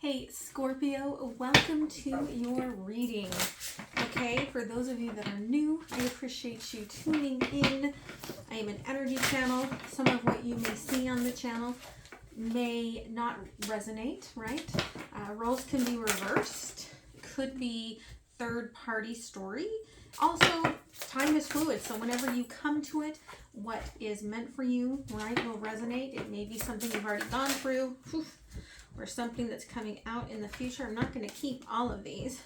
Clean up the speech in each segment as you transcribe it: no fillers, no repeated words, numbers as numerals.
Hey Scorpio, welcome to your reading. Okay, for those of you that are new, I appreciate you tuning in. I am an energy channel. Some of what you may see on the channel may not resonate, right? Roles can be reversed, could be third-party story. Also, time is fluid, so whenever you come to it, what is meant for you, right, will resonate. It may be something you've already gone through, or something that's coming out in the future. I'm not going to keep all of these,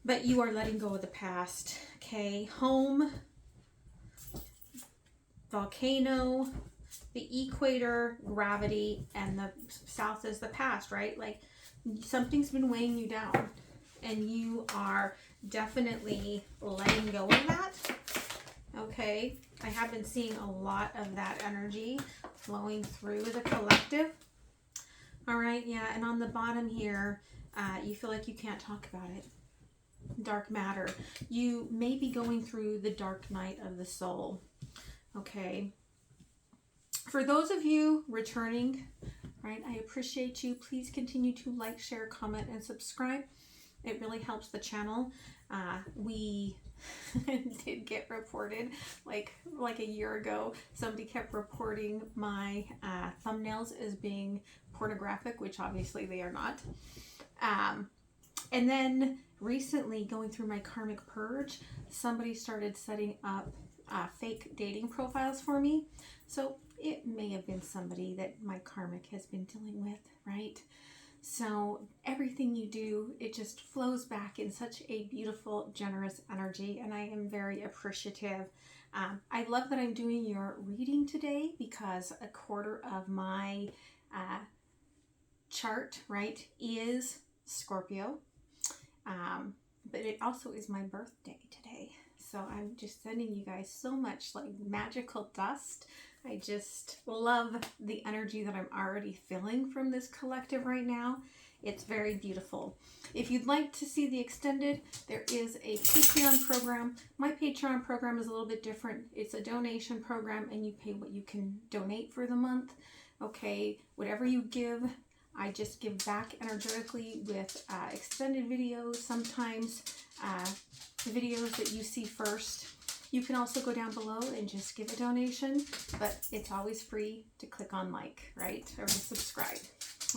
but you are letting go of the past. Okay, home, volcano, the equator, gravity, and the south is the past, right? Like something's been weighing you down, and you are definitely letting go of that. Okay, I have been seeing a lot of that energy flowing through the collective. All right, yeah, and on the bottom here, you feel like you can't talk about it. Dark matter. You may be going through the dark night of the soul. Okay. For those of you returning, right, I appreciate you. Please continue to like, share, comment, and subscribe. It really helps the channel. We did get reported like a year ago. Somebody kept reporting my thumbnails as being pornographic, which obviously they are not. And then recently, going through my karmic purge, somebody started setting up fake dating profiles for me. So it may have been somebody that my karmic has been dealing with, right? So everything you do, it just flows back in such a beautiful, generous energy, and I am very appreciative. I love that I'm doing your reading today because a quarter of my chart, right, is Scorpio, but it also is my birthday today. So I'm just sending you guys so much like magical dust. I just love the energy that I'm already feeling from this collective right now. It's very beautiful. If you'd like to see the extended, there is a Patreon program. My Patreon program is a little bit different. It's a donation program, and you pay what you can donate for the month. Okay, whatever you give, I just give back energetically with extended videos, sometimes videos that you see first. You can also go down below and just give a donation, but it's always free to click on like, right? Or to subscribe.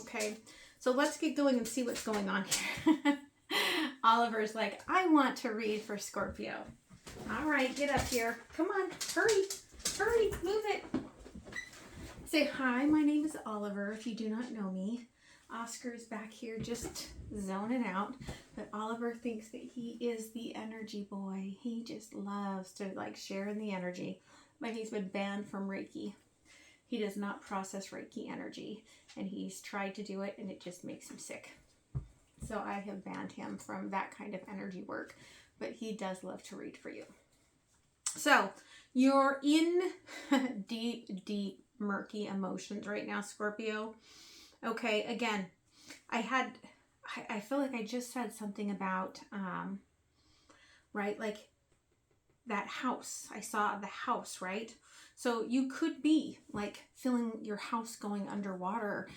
Okay, so let's get going and see what's going on here. Oliver's like, I want to read for Scorpio. All right, get up here. Come on, hurry, move it. Say hi, my name is Oliver, if you do not know me. Oscar's back here just zoning out, but Oliver thinks that he is the energy boy. He just loves to like share in the energy, but he's been banned from Reiki. He does not process Reiki energy, and he's tried to do it, and it just makes him sick. So I have banned him from that kind of energy work, but he does love to read for you. So you're in deep, murky emotions right now, Scorpio. Okay, again, I feel like I just said something about, right, like that house. I saw the house, right? So you could be like feeling your house going underwater.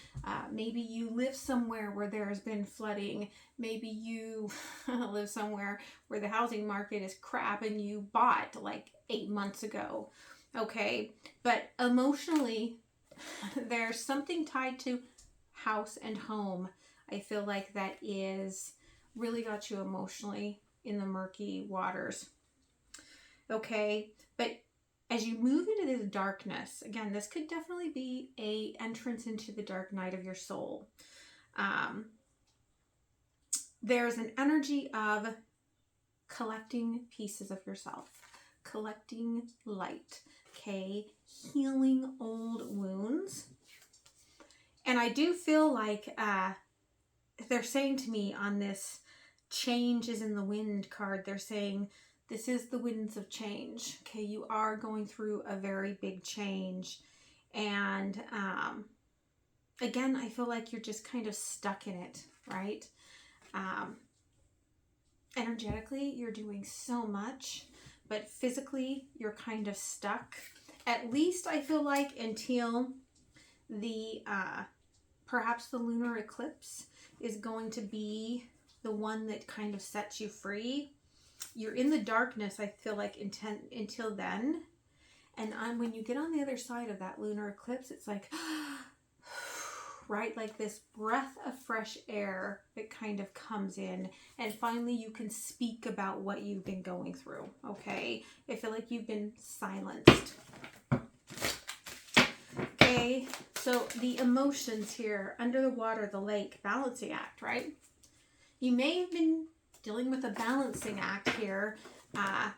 Maybe you live somewhere where there's been flooding. Maybe you live somewhere where the housing market is crap and you bought like 8 months ago. Okay, but emotionally, there's something tied to house and home. I feel like that is really got you emotionally in the murky waters. Okay, but as you move into this darkness, again, this could definitely be a entrance into the dark night of your soul. There's an energy of collecting pieces of yourself, collecting light, okay, healing old wounds. And I do feel like they're saying to me on this change is in the wind card, they're saying this is the winds of change. Okay, you are going through a very big change. And again, I feel like you're just kind of stuck in it, right? Energetically, you're doing so much, but physically, you're kind of stuck. At least I feel like until the perhaps the lunar eclipse is going to be the one that kind of sets you free. You're in the darkness, I feel like, until then. And when you get on the other side of that lunar eclipse, it's like, right? Like this breath of fresh air that kind of comes in. And finally, you can speak about what you've been going through, okay? I feel like you've been silenced. Okay, so the emotions here, under the water, the lake, balancing act, right? You may have been dealing with a balancing act here,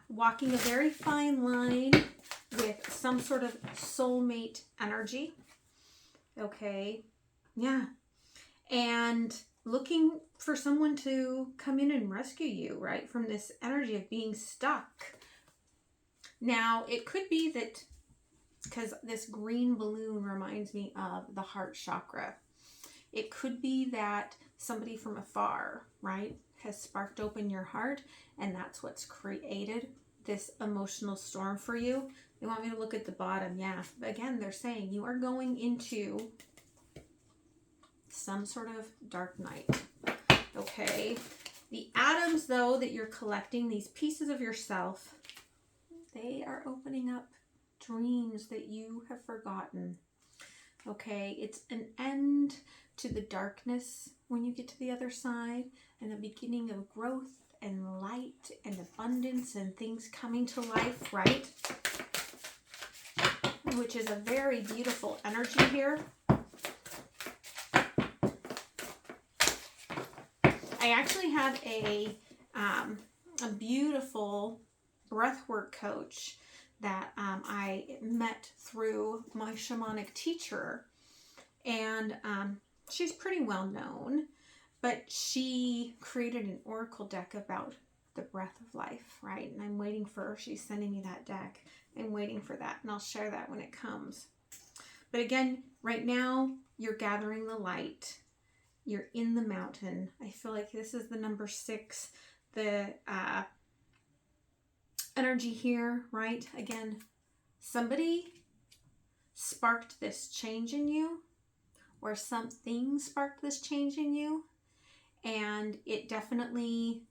walking a very fine line with some sort of soulmate energy. Okay, yeah. And looking for someone to come in and rescue you, right, from this energy of being stuck. Now, it could be that, because this green balloon reminds me of the heart chakra, it could be that somebody from afar, right, has sparked open your heart, and that's what's created this emotional storm for you. They want me to look at the bottom. Yeah, again, they're saying you are going into some sort of dark night. Okay, the atoms, though, that you're collecting, these pieces of yourself, they are opening up dreams that you have forgotten. Okay, it's an end to the darkness when you get to the other side, and the beginning of growth and light and abundance and things coming to life, right? Which is a very beautiful energy here. I actually have a beautiful breathwork coach that I met through my shamanic teacher, and she's pretty well known, but she created an oracle deck about the breath of life, right? And I'm waiting for her. She's sending me that deck. I'm waiting for that, and I'll share that when it comes. But again, right now, you're gathering the light. You're in the mountain. I feel like this is the number 6, the energy here, right? Again, somebody sparked this change in you, or something sparked this change in you, and it definitely,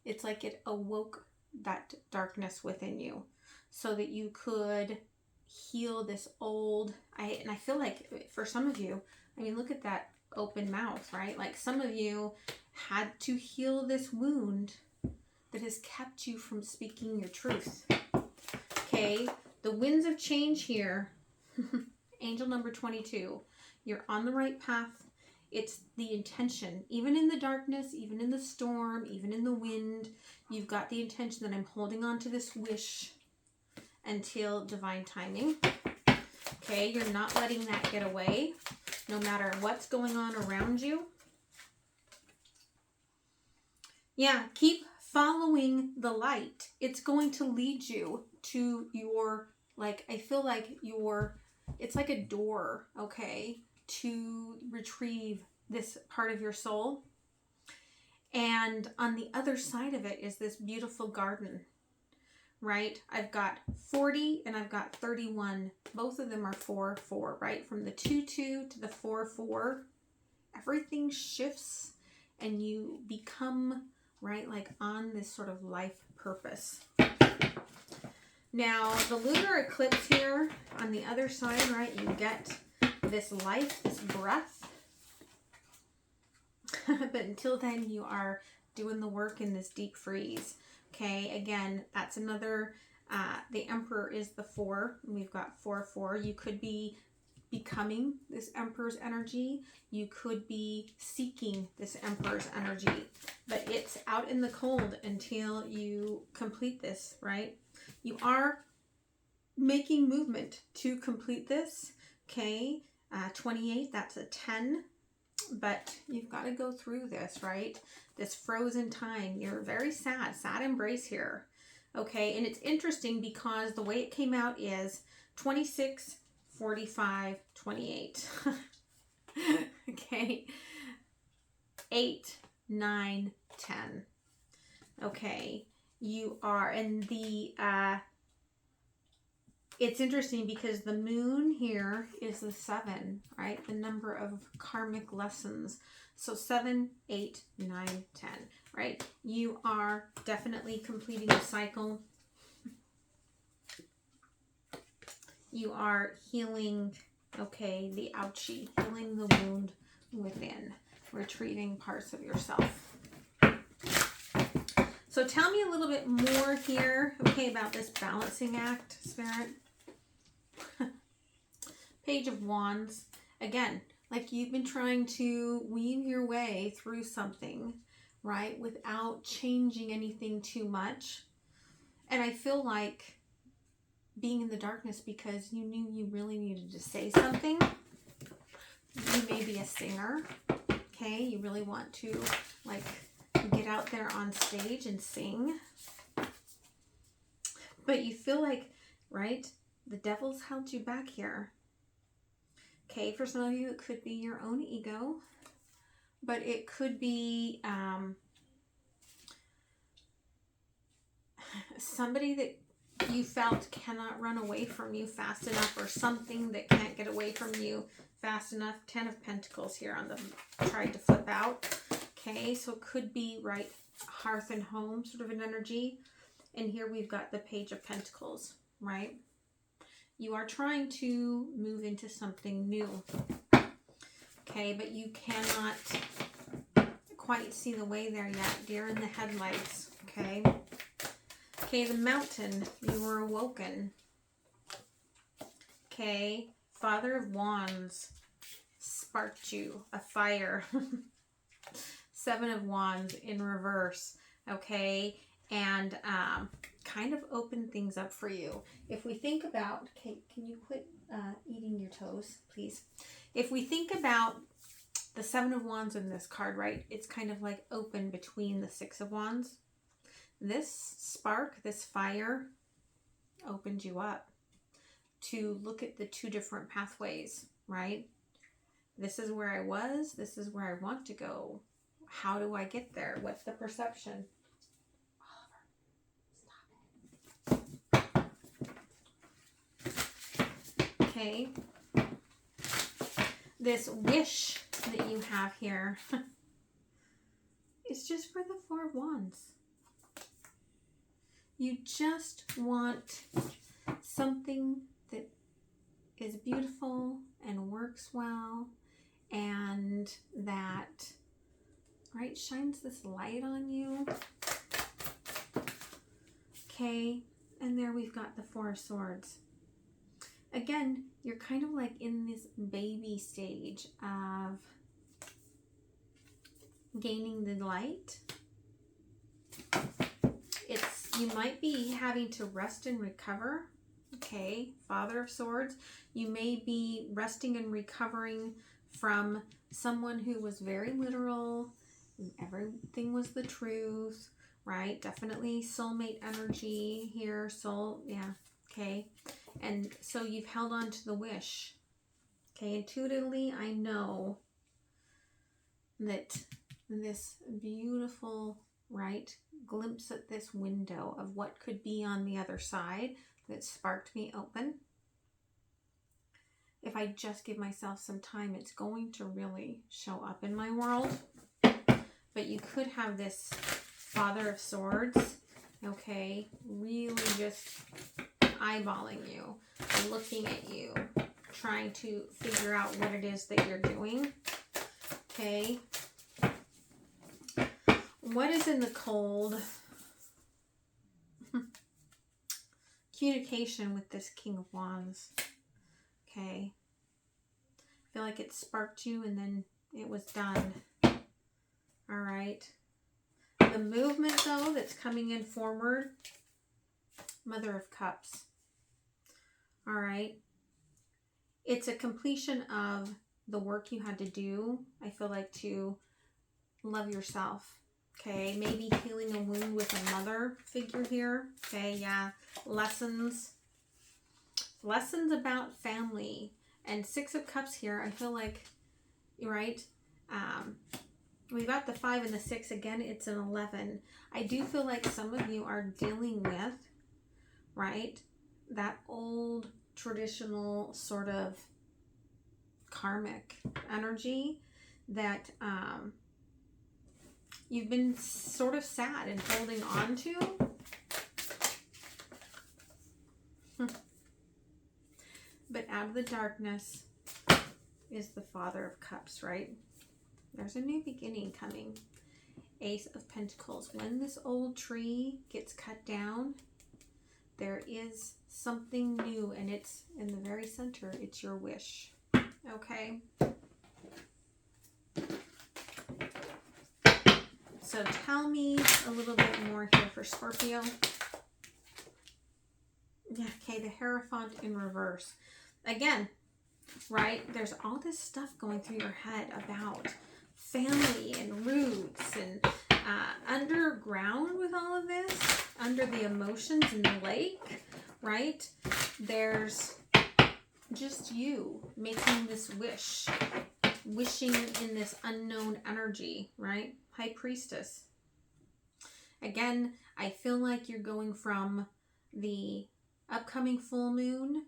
it's like it awoke that darkness within you so that you could heal this old, and I feel like for some of you, I mean, look at that open mouth, right? Like some of you had to heal this wound that has kept you from speaking your truth. Okay, the winds of change here, angel number 22, you're on the right path. It's the intention, even in the darkness, even in the storm, even in the wind, you've got the intention that I'm holding on to this wish until divine timing. Okay, you're not letting that get away, no matter what's going on around you. Yeah, keep following the light. It's going to lead you to your, like, I feel like it's like a door, okay, to retrieve this part of your soul. And on the other side of it is this beautiful garden, right? I've got 40 and I've got 31. Both of them are 4-4, right? From the 2-2 to the 4-4, everything shifts and you become, right, like on this sort of life purpose. Now, the lunar eclipse here on the other side, right, you get this life, this breath. But until then, you are doing the work in this deep freeze. Okay, again, that's another, the Emperor is the 4. And we've got 4-4. You could be becoming this Emperor's energy. You could be seeking this Emperor's energy. But it's out in the cold until you complete this, right? You are making movement to complete this. Okay, 28, that's a 10. But you've got to go through this, right? This frozen time. You're very sad embrace here. Okay, and it's interesting because the way it came out is 26, 45, 28. Okay, 8, 9, 10. Okay, you are in the it's interesting because the moon here is the 7, right? The number of karmic lessons. So 7, 8, 9, 10, right? You are definitely completing a cycle. You are healing, okay, the ouchie, healing the wound within, retrieving parts of yourself. So tell me a little bit more here, okay, about this balancing act, Spirit. Page of Wands. Again, like you've been trying to weave your way through something, right, without changing anything too much. And I feel like being in the darkness because you knew you really needed to say something. You may be a singer, okay? You really want to, like, get out there on stage and sing. But you feel like, right, the devil's held you back here. Okay, for some of you, it could be your own ego, but it could be somebody that you felt cannot run away from you fast enough, or something that can't get away from you fast enough. 10 of Pentacles here on the, tried to flip out. Okay, so it could be, right, hearth and home sort of an energy. And here we've got the Page of Pentacles, right? You are trying to move into something new, okay, but you cannot quite see the way there yet. Deer in the headlights, okay? Okay, the Mountain, you were awoken. Okay, Father of Wands sparked you, a fire. 7 of Wands in reverse, okay, and kind of open things up for you. If we think about, okay, can you quit eating your toes, please? If we think about the 7 of Wands in this card, right, it's kind of like open between the 6 of Wands. This spark, this fire, opened you up to look at the 2 different pathways, right? This is where I was. This is where I want to go. How do I get there? What's the perception? Oliver, stop it. Okay. This wish that you have here is just for the 4 of Wands. You just want something that is beautiful and works well, and that, right, shines this light on you. Okay, and there we've got the 4 of Swords. Again, you're kind of like in this baby stage of gaining the light. You might be having to rest and recover. Okay, Father of Swords. You may be resting and recovering from someone who was very literal. Everything was the truth, right? Definitely soulmate energy here. Soul, yeah, okay. And so you've held on to the wish. Okay, intuitively, I know that this beautiful, right, glimpse at this window of what could be on the other side that sparked me open. If I just give myself some time, it's going to really show up in my world. But you could have this Father of Swords, okay, really just eyeballing you, looking at you, trying to figure out what it is that you're doing. Okay. What is in the cold? Communication with this King of Wands. Okay. I feel like it sparked you and then it was done. All right. The movement, though, that's coming in forward. Mother of Cups. All right. It's a completion of the work you had to do, I feel like, to love yourself. Okay, maybe healing a wound with a mother figure here. Okay, yeah, lessons about family. And 6 of Cups here, I feel like, right, we got the 5 and the 6 again. It's an 11. I do feel like some of you are dealing with, right, that old traditional sort of karmic energy that you've been sort of sad and holding on to. But out of the darkness is the Father of Cups, right? There's a new beginning coming. Ace of Pentacles. When this old tree gets cut down, there is something new, and it's in the very center. It's your wish. Okay? So tell me a little bit more here for Scorpio. Yeah, okay, the Hierophant in reverse. Again, right? There's all this stuff going through your head about family and roots and underground with all of this, under the emotions in the lake, right? There's just you making this wish, wishing in this unknown energy, right? High Priestess. Again, I feel like you're going from the upcoming full moon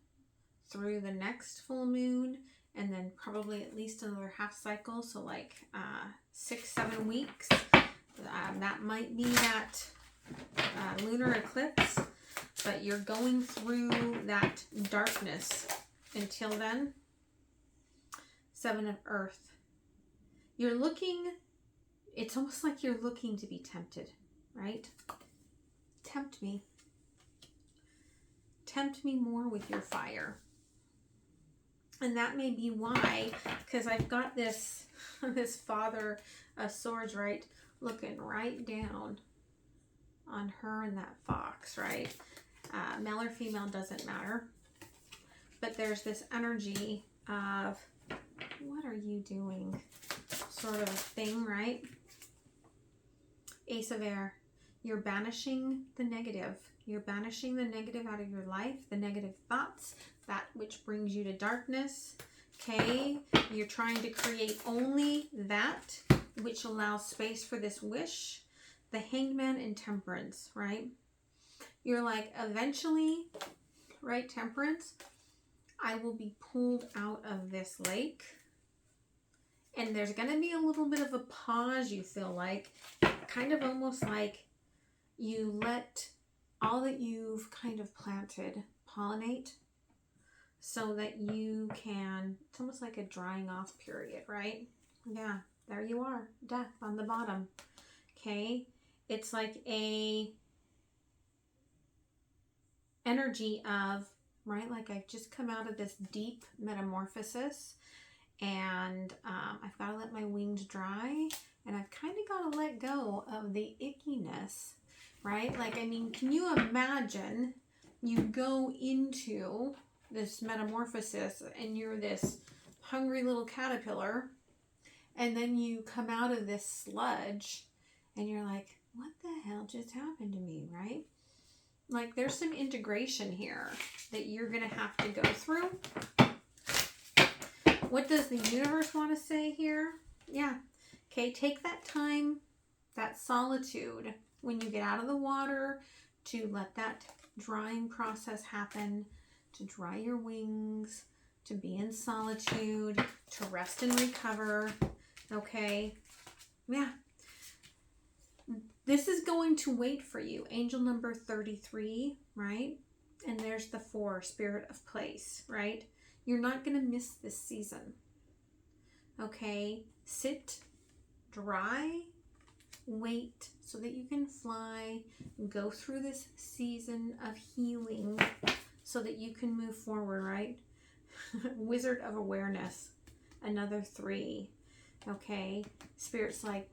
through the next full moon, and then probably at least another half cycle, so like 6-7 weeks. That might be that lunar eclipse, but you're going through that darkness. Until then, 7 of Earth. You're looking, it's almost like you're looking to be tempted, right? Tempt me. Tempt me more with your fire. And that may be why, because I've got this Father of Swords, right, looking right down on her and that fox, right? Male or female doesn't matter. But there's this energy of, what are you doing? Sort of a thing, right? Ace of Air. You're banishing the negative. You're banishing the negative out of your life, the negative thoughts, that which brings you to darkness. Okay? You're trying to create only that which allows space for this wish. The Hangman and Temperance, right? You're like, eventually, right, Temperance, I will be pulled out of this lake. And there's going to be a little bit of a pause, you feel like. Kind of almost like you let all that you've kind of planted pollinate so that you can, it's almost like a drying off period, right? Yeah, there you are. Death on the bottom. Okay? It's like a energy of, right? Like I've just come out of this deep metamorphosis, and I've got to let my wings dry, and I've kind of got to let go of the ickiness, right? Like, I mean, can you imagine you go into this metamorphosis and you're this hungry little caterpillar, and then you come out of this sludge and you're like, what the hell just happened to me, right? Like, there's some integration here that you're going to have to go through. What does the universe want to say here? Yeah. Okay, take that time, that solitude, when you get out of the water, to let that drying process happen, to dry your wings, to be in solitude, to rest and recover. Okay? Yeah. This is going to wait for you. Angel number 33, right? And there's the 4, Spirit of Place, right? You're not going to miss this season. Okay? Sit, dry, wait so that you can fly, go through this season of healing so that you can move forward, right? Wizard of Awareness, another 3. Okay? Spirit's like,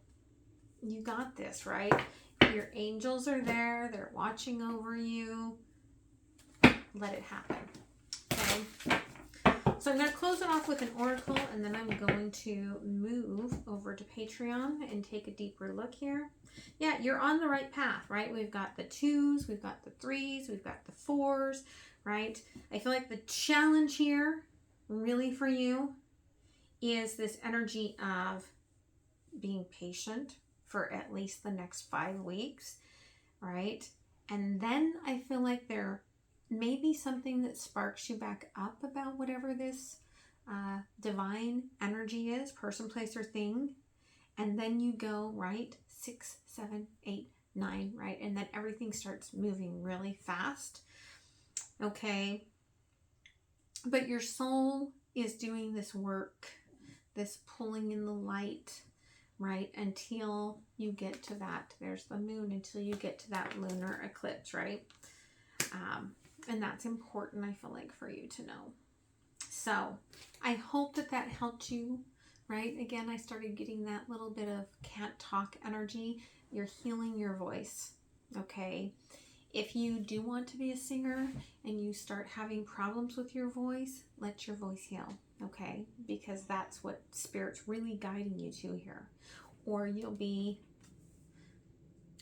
you got this, right? Your angels are there. They're watching over you. Let it happen. Okay? So I'm going to close it off with an oracle, and then I'm going to move over to Patreon and take a deeper look here. Yeah, you're on the right path, right? We've got the 2s, we've got the 3s, we've got the 4s, right? I feel like the challenge here, really for you, is this energy of being patient for at least the next 5 weeks, right? And then I feel like there maybe something that sparks you back up about whatever this divine energy is, person, place, or thing. And then you go, right, 6, 7, 8, 9, right? And then everything starts moving really fast. Okay. But your soul is doing this work, this pulling in the light, right? Until you get to that, there's the moon, until you get to that lunar eclipse, right? And that's important, I feel like, for you to know. So I hope that that helped you, right? Again, I started getting that little bit of can't talk energy. You're healing your voice, okay? If you do want to be a singer and you start having problems with your voice, let your voice heal, okay? Because that's what Spirit's really guiding you to here. Or you'll be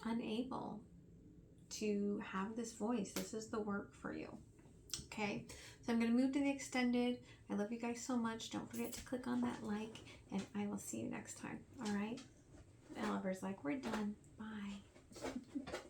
unable to have this voice. This is the work for you, okay? So I'm going to move to the extended. I love you guys so much. Don't forget to click on that like, and I will see you next time, all right? Oliver's like, we're done. Bye.